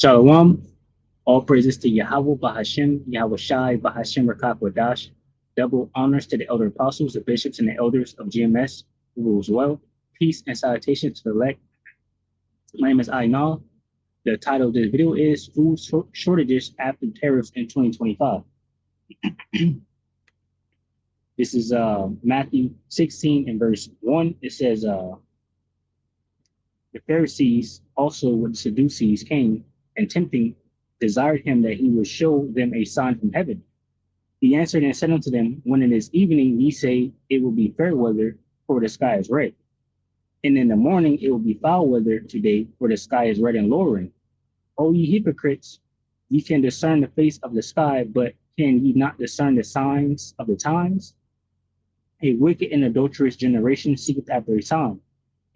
Shalom. All praises to Yahweh Bahashem, Yahweh Shai, Bahashem Rakak Wadash. Double honors to the elder apostles, the bishops, and the elders of GMS who rules well. Peace and salutation to the elect. My name is Ainal. The title of this video is Food Shortages After Tariffs in 2025. This is Matthew 16 and verse 1. It says, the Pharisees also with the Sadducees came and tempting desired him that he would show them a sign from heaven. He answered and said unto them, when it is evening, ye say it will be fair weather, for the sky is red. And in the morning it will be foul weather today, for the sky is red and lowering. O ye hypocrites, ye can discern the face of the sky, but can ye not discern the signs of the times? A wicked and adulterous generation seeketh after a sign,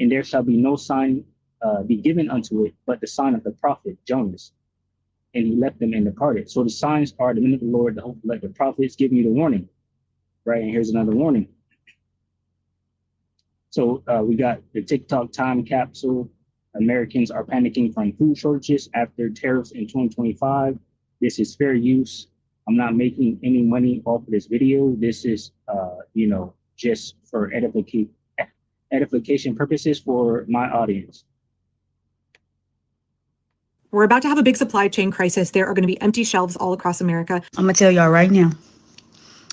and there shall be no sign be given unto it, but the sign of the prophet Jonas. And he left them and departed. So the signs are the men of the Lord, like the prophets giving you the warning, right? And here's another warning. So we got the TikTok time capsule. Americans are panicking from food shortages after tariffs in 2025. This is fair use. I'm not making any money off of this video. This is, just for edification purposes for my audience. We're about to have a big supply chain crisis. There are going to be empty shelves all across America. I'm going to tell y'all right now,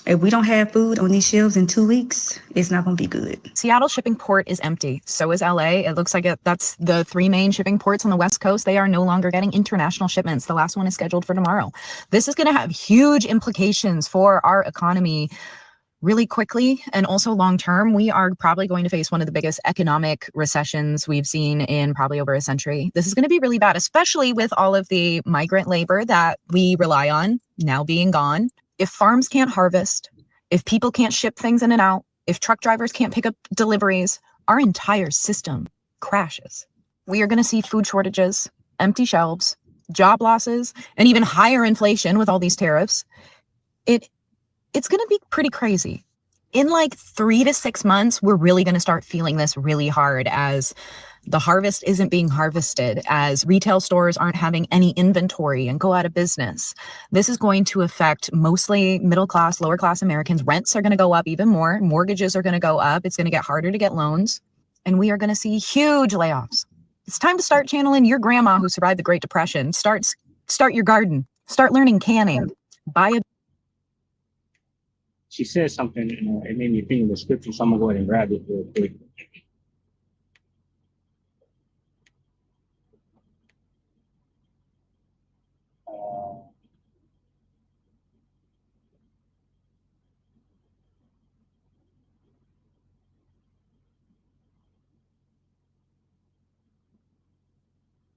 if we don't have food on these shelves in 2 weeks, it's not going to be good. Seattle shipping port is empty. So is LA. It looks like that's the three main shipping ports on the West Coast. They are no longer getting international shipments. The last one is scheduled for tomorrow. This is going to have huge implications for our economy really quickly, and also long term. We are probably going to face one of the biggest economic recessions we've seen in probably over a century. This is going to be really bad, especially with all of the migrant labor that we rely on now being gone. If farms can't harvest, if people can't ship things in and out, if truck drivers can't pick up deliveries, our entire system crashes. We are going to see food shortages, empty shelves, job losses, and even higher inflation with all these tariffs. It's going to be pretty crazy. In like 3 to 6 months, we're really going to start feeling this really hard as the harvest isn't being harvested, as retail stores aren't having any inventory and go out of business. This is going to affect mostly middle class, lower class Americans. Rents are going to go up even more. Mortgages are going to go up. It's going to get harder to get loans. And we are going to see huge layoffs. It's time to start channeling your grandma who survived the Great Depression. Start your garden. Start learning canning. Buy a She said something, it made me think of the scripture, so I'm gonna go ahead and grab it real quick.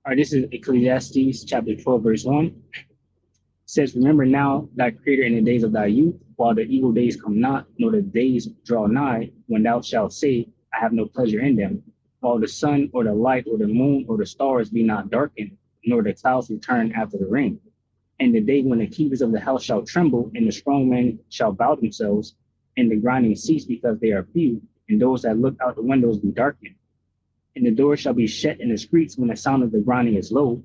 All right, this is Ecclesiastes chapter 12, verse 1. It says, remember now thy creator in the days of thy youth, while the evil days come not, nor the days draw nigh, when thou shalt say, I have no pleasure in them, while the sun or the light or the moon or the stars be not darkened, nor the clouds return after the rain. And the day when the keepers of the house shall tremble, and the strong men shall bow themselves, and the grinding cease because they are few, and those that look out the windows be darkened. And the doors shall be shut in the streets when the sound of the grinding is low,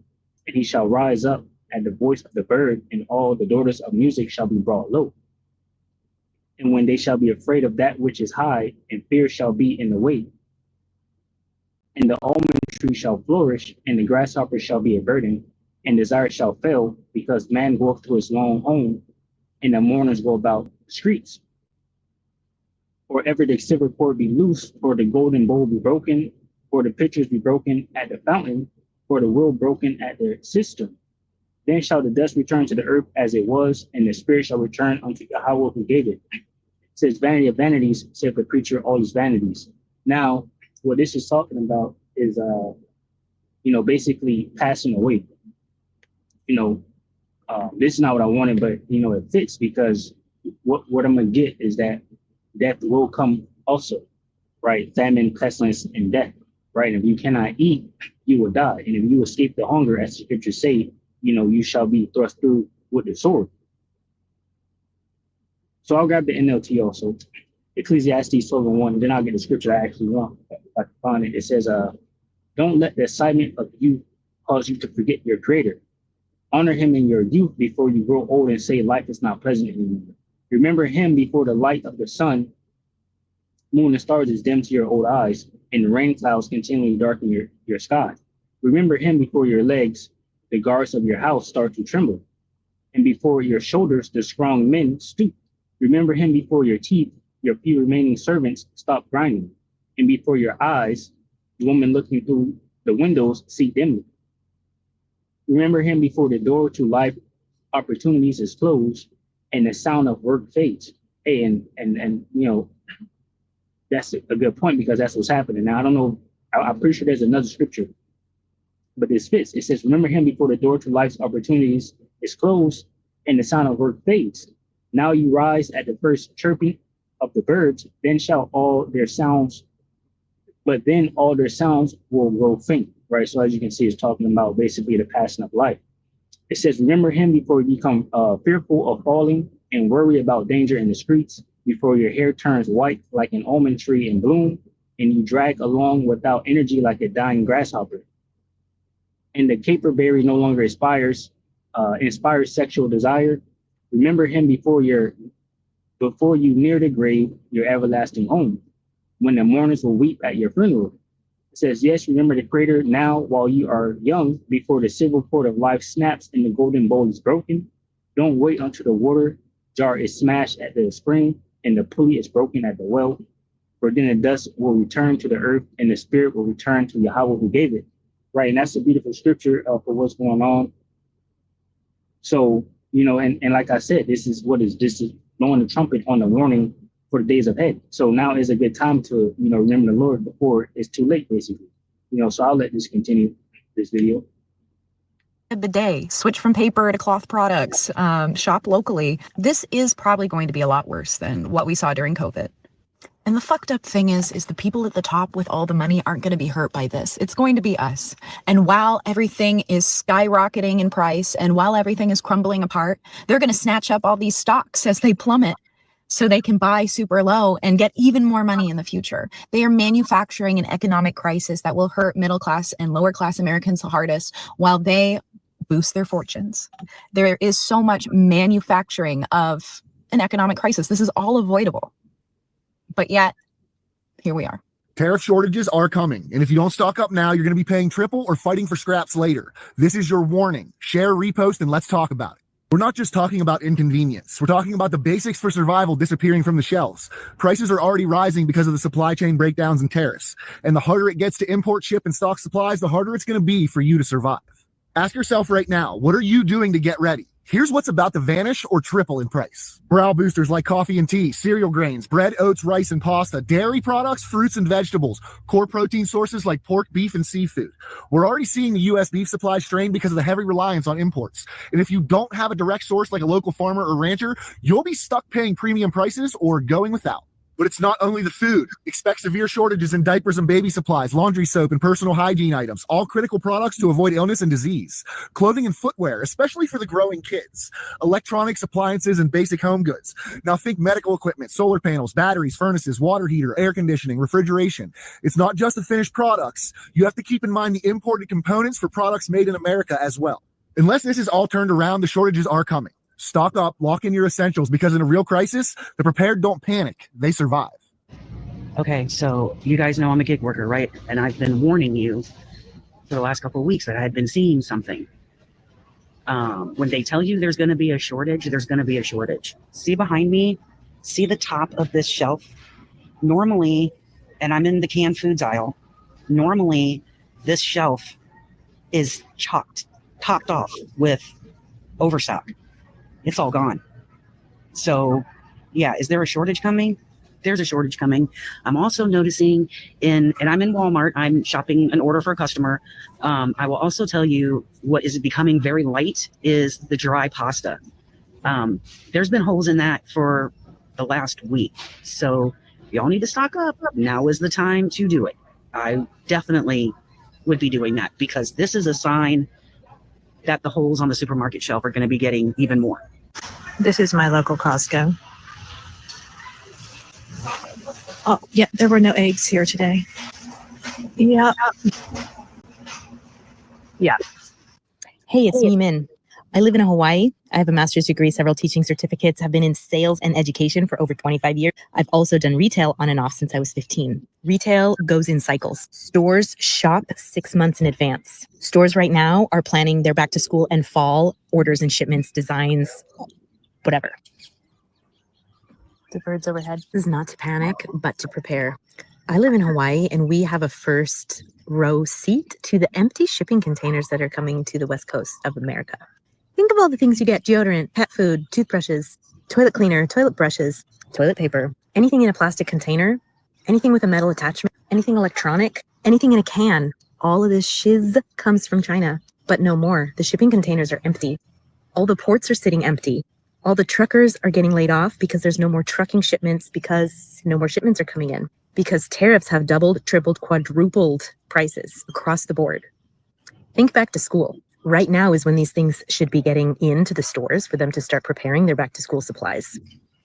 and he shall rise up at the voice of the bird, and all the daughters of music shall be brought low. And when they shall be afraid of that which is high, and fear shall be in the way, and the almond tree shall flourish, and the grasshopper shall be a burden, and desire shall fail, because man goeth to his long home, and the mourners go about the streets. Or ever the silver cord be loose, or the golden bowl be broken, or the pitchers be broken at the fountain, or the wheel broken at the cistern. Then shall the dust return to the earth as it was, and the spirit shall return unto Yahweh who gave it. It says, vanity of vanities, saith the preacher, all these vanities. Now, what this is talking about is, basically passing away. This is not what I wanted, but, it fits because what I'm going to get is that death will come also, right? Famine, pestilence, and death, right? And if you cannot eat, you will die. And if you escape the hunger, as the scriptures say, you shall be thrust through with the sword. So I'll grab the NLT also. Ecclesiastes 12:1, and then I'll get the scripture I actually want. If I can find it. It says, don't let the excitement of youth cause you to forget your creator. Honor him in your youth before you grow old and say life is not pleasant anymore. Remember him before the light of the sun, moon, and stars is dim to your old eyes, and the rain clouds continually darken your sky. Remember him before your legs, the guards of your house, start to tremble, and before your shoulders, the strong men stoop. Remember him before your teeth, your few remaining servants stop grinding, and before your eyes, the woman looking through the windows see dimly. Remember him before the door to life opportunities is closed and the sound of work fades. Hey, and that's a good point because that's what's happening. Now I don't know, I'm pretty sure there's another scripture, but this fits. It says, remember him before the door to life's opportunities is closed and the sound of work fades. Now you rise at the first chirping of the birds, then shall all their sounds, but then all their sounds will grow faint, right? So as you can see, it's talking about basically the passing of life. It says, remember him before you become fearful of falling and worry about danger in the streets, before your hair turns white like an almond tree in bloom, and you drag along without energy like a dying grasshopper. And the caperberry no longer inspires sexual desire. Remember him before you near the grave, your everlasting home, when the mourners will weep at your funeral. It says, yes, remember the Creator now while you are young, before the silver cord of life snaps and the golden bowl is broken. Don't wait until the water jar is smashed at the spring and the pulley is broken at the well, for then the dust will return to the earth and the spirit will return to Yahweh who gave it. Right, and that's a beautiful scripture for what's going on. So, and like I said, this is blowing the trumpet on the warning for the days ahead. So now is a good time to, remember the Lord before it's too late, basically. So I'll let this continue, this video. The day, switch from paper to cloth products, shop locally. This is probably going to be a lot worse than what we saw during COVID. And the fucked up thing is the people at the top with all the money aren't going to be hurt by this. It's going to be us. And while everything is skyrocketing in price and while everything is crumbling apart, they're going to snatch up all these stocks as they plummet so they can buy super low and get even more money in the future. They are manufacturing an economic crisis that will hurt middle class and lower class Americans the hardest while they boost their fortunes. There is so much manufacturing of an economic crisis. This is all avoidable. But yet, here we are. Tariff shortages are coming, and if you don't stock up now, you're going to be paying triple or fighting for scraps later. This is your warning. Share, repost, and let's talk about it. We're not just talking about inconvenience. We're talking about the basics for survival disappearing from the shelves. Prices are already rising because of the supply chain breakdowns and tariffs. And the harder it gets to import, ship, and stock supplies, the harder it's going to be for you to survive. Ask yourself right now, what are you doing to get ready? Here's what's about to vanish or triple in price. Morale boosters like coffee and tea, cereal grains, bread, oats, rice, and pasta, dairy products, fruits, and vegetables, core protein sources like pork, beef, and seafood. We're already seeing the U.S. beef supply strain because of the heavy reliance on imports. And if you don't have a direct source like a local farmer or rancher, you'll be stuck paying premium prices or going without. But it's not only the food. Expect severe shortages in diapers and baby supplies, laundry soap, and personal hygiene items, all critical products to avoid illness and disease. Clothing and footwear, especially for the growing kids. Electronics, appliances, and basic home goods. Now think medical equipment, solar panels, batteries, furnaces, water heater, air conditioning, refrigeration. It's not just the finished products. You have to keep in mind the imported components for products made in America as well. Unless this is all turned around, the shortages are coming. Stock up, lock in your essentials, because in a real crisis, the prepared don't panic, they survive. Okay, so you guys know I'm a gig worker, right? And I've been warning you for the last couple of weeks that I had been seeing something. When they tell you there's going to be a shortage, there's going to be a shortage. See behind me? See the top of this shelf? Normally, and I'm in the canned foods aisle, normally this shelf is topped off with overstock. It's all gone. So, yeah, is there a shortage coming? There's a shortage coming. I'm also noticing and I'm in Walmart, I'm shopping an order for a customer. I will also tell you what is becoming very light is the dry pasta. There's been holes in that for the last week. So y'all need to stock up. Now is the time to do it. I definitely would be doing that because this is a sign that the holes on the supermarket shelf are going to be getting even more. This is my local Costco. Oh, yeah, there were no eggs here today. Yeah. Hey, it's Eamon. I live in Hawaii. I have a master's degree, several teaching certificates, have been in sales and education for over 25 years. I've also done retail on and off since I was 15. Retail goes in cycles. Stores shop 6 months in advance. Stores right now are planning their back to school and fall orders and shipments, designs, whatever. The birds overhead. This is not to panic, but to prepare. I live in Hawaii and we have a first row seat to the empty shipping containers that are coming to the west coast of America. Think of all the things you get: deodorant, pet food, toothbrushes, toilet cleaner, toilet brushes, toilet paper, anything in a plastic container, anything with a metal attachment, anything electronic, anything in a can. All of this shiz comes from China, but no more. The shipping containers are empty. All the ports are sitting empty. All the truckers are getting laid off because there's no more trucking shipments, because no more shipments are coming in, because tariffs have doubled, tripled, quadrupled prices across the board. Think back to school. Right now is when these things should be getting into the stores for them to start preparing their back to school supplies.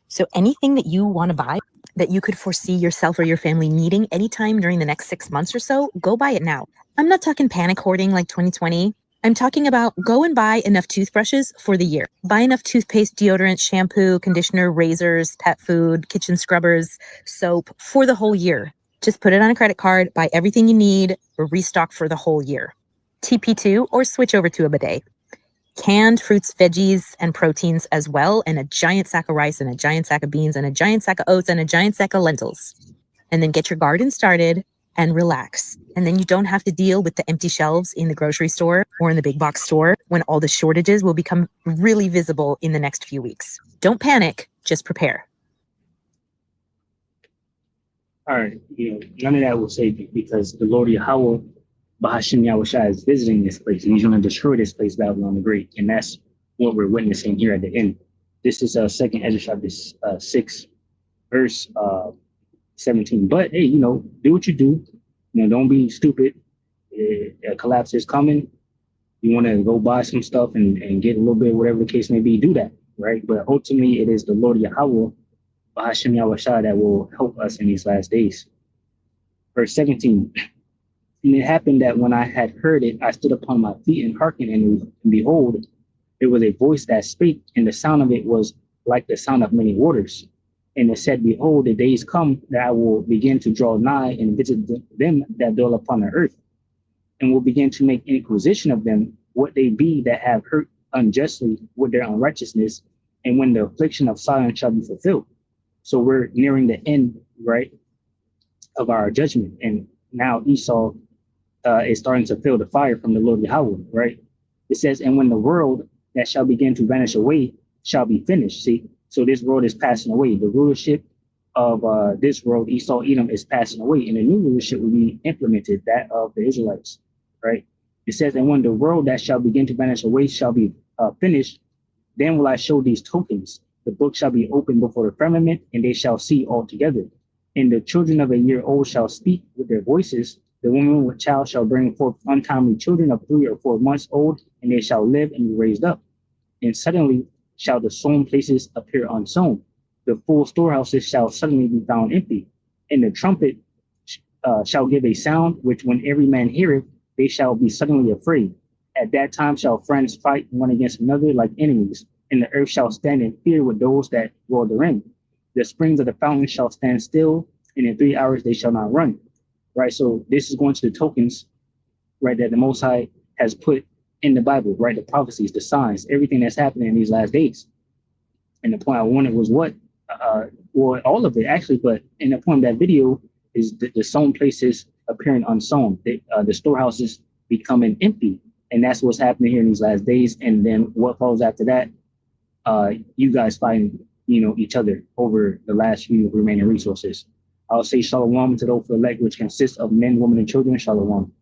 So anything that you want to buy that you could foresee yourself or your family needing anytime during the next 6 months or so, go buy it now. I'm not talking panic hoarding like 2020. I'm talking about go and buy enough toothbrushes for the year. Buy enough toothpaste, deodorant, shampoo, conditioner, razors, pet food, kitchen scrubbers, soap for the whole year. Just put it on a credit card, buy everything you need, or restock for the whole year. TP2 or switch over to a bidet. Canned fruits, veggies, and proteins as well, and a giant sack of rice and a giant sack of beans and a giant sack of oats and a giant sack of lentils. And then get your garden started and relax. And then you don't have to deal with the empty shelves in the grocery store or in the big box store when all the shortages will become really visible in the next few weeks. Don't panic, just prepare. All right, none of that will save you because the Lord Yahweh, Bahashim Yahushua, is visiting this place and he's going to destroy this place, Babylon the Great. And that's what we're witnessing here at the end. This is second Ezra chapter 6, verse 17. But hey, do what you do. Don't be stupid. A collapse is coming. You want to go buy some stuff and get a little bit, whatever the case may be, do that, right? But ultimately, it is the Lord Yahweh, Bahashim Yahushua, that will help us in these last days. Verse 17. And it happened that when I had heard it, I stood upon my feet and hearkened, and behold, there was a voice that spake, and the sound of it was like the sound of many waters. And it said, behold, the days come that I will begin to draw nigh and visit them that dwell upon the earth, and will begin to make inquisition of them, what they be that have hurt unjustly with their unrighteousness, and when the affliction of Zion shall be fulfilled. So we're nearing the end, right, of our judgment. And now Esau is starting to feel the fire from the Lord Yahweh, right? It says, and when the world that shall begin to vanish away shall be finished. See, so this world is passing away. The rulership of this world, Esau, Edom, is passing away, and a new rulership will be implemented, that of the Israelites, right? It says, and when the world that shall begin to vanish away shall be finished, then will I show these tokens. The book shall be opened before the firmament, and they shall see all together. And the children of a year old shall speak with their voices. The woman with child shall bring forth untimely children of 3 or 4 months old, and they shall live and be raised up. And suddenly shall the sown places appear unsown. The full storehouses shall suddenly be found empty. And the trumpet shall give a sound, which when every man heareth, they shall be suddenly afraid. At that time shall friends fight one against another like enemies, and the earth shall stand in fear with those that dwell therein. The springs of the fountain shall stand still, and in 3 hours they shall not run. Right, so this is going to the tokens, right, that the Most High has put in the Bible, right, the prophecies, the signs, everything that's happening in these last days. And the point I wanted was what, well, all of it actually, but in the point of that video is the sown places appearing unsown, the storehouses becoming empty, and that's what's happening here in these last days. And then what follows after that, you guys fighting, each other over the last few remaining resources. I'll say shalom to those for elect, which consists of men, women, and children. Shalom.